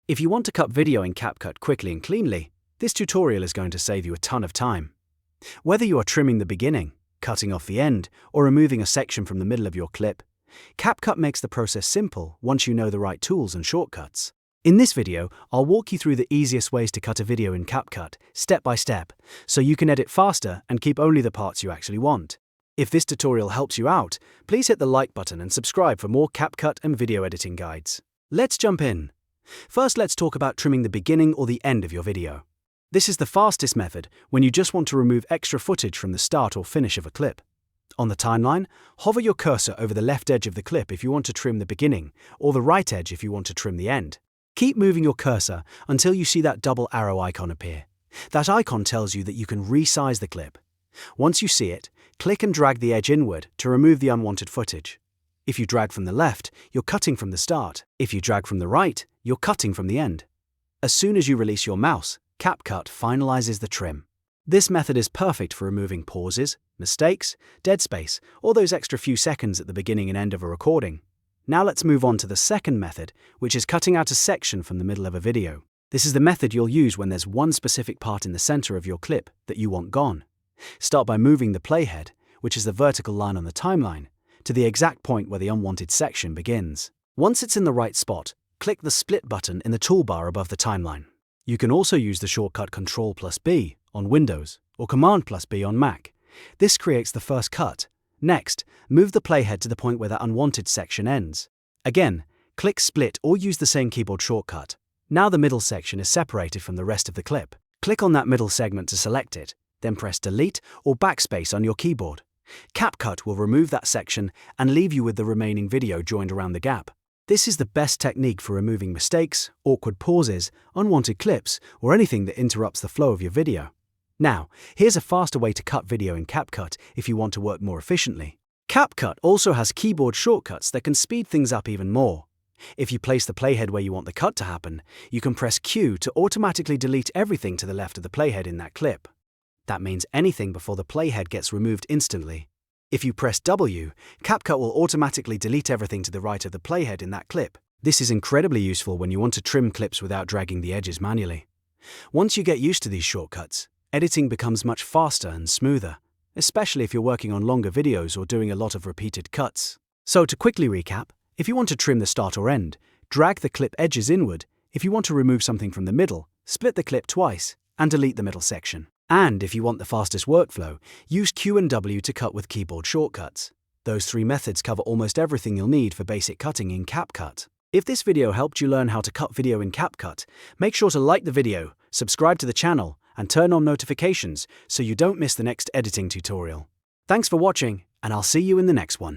If you want to cut video in CapCut quickly and cleanly, this tutorial is going to save you a ton of time. Whether you are trimming the beginning, cutting off the end, or removing a section from the middle of your clip, CapCut makes the process simple once you know the right tools and shortcuts. In this video, I'll walk you through the easiest ways to cut a video in CapCut, step by step, so you can edit faster and keep only the parts you actually want. If this tutorial helps you out, please hit the like button and subscribe for more CapCut and video editing guides. Let's jump in. First, let's talk about trimming the beginning or the end of your video. This is the fastest method when you just want to remove extra footage from the start or finish of a clip. On the timeline, hover your cursor over the left edge of the clip if you want to trim the beginning, or the right edge if you want to trim the end. Keep moving your cursor until you see that double arrow icon appear. That icon tells you that you can resize the clip. Once you see it, click and drag the edge inward to remove the unwanted footage. If you drag from the left, you're cutting from the start. If you drag from the right, you're cutting from the end. As soon as you release your mouse, CapCut finalizes the trim. This method is perfect for removing pauses, mistakes, dead space, or those extra few seconds at the beginning and end of a recording. Now let's move on to the second method, which is cutting out a section from the middle of a video. This is the method you'll use when there's one specific part in the center of your clip that you want gone. Start by moving the playhead, which is the vertical line on the timeline, to the exact point where the unwanted section begins. Once it's in the right spot, click the split button in the toolbar above the timeline. You can also use the shortcut Ctrl+B on Windows or Command+B on Mac. This creates the first cut. Next, move the playhead to the point where the unwanted section ends. Again, click split or use the same keyboard shortcut. Now the middle section is separated from the rest of the clip. Click on that middle segment to select it, then press Delete or Backspace on your keyboard. CapCut will remove that section and leave you with the remaining video joined around the gap. This is the best technique for removing mistakes, awkward pauses, unwanted clips, or anything that interrupts the flow of your video. Now, here's a faster way to cut video in CapCut if you want to work more efficiently. CapCut also has keyboard shortcuts that can speed things up even more. If you place the playhead where you want the cut to happen, you can press Q to automatically delete everything to the left of the playhead in that clip. That means anything before the playhead gets removed instantly. If you press W, CapCut will automatically delete everything to the right of the playhead in that clip. This is incredibly useful when you want to trim clips without dragging the edges manually. Once you get used to these shortcuts, editing becomes much faster and smoother, especially if you're working on longer videos or doing a lot of repeated cuts. So to quickly recap, if you want to trim the start or end, drag the clip edges inward. If you want to remove something from the middle, split the clip twice and delete the middle section. And if you want the fastest workflow, use Q and W to cut with keyboard shortcuts. Those three methods cover almost everything you'll need for basic cutting in CapCut. If this video helped you learn how to cut video in CapCut, make sure to like the video, subscribe to the channel, and turn on notifications so you don't miss the next editing tutorial. Thanks for watching, and I'll see you in the next one.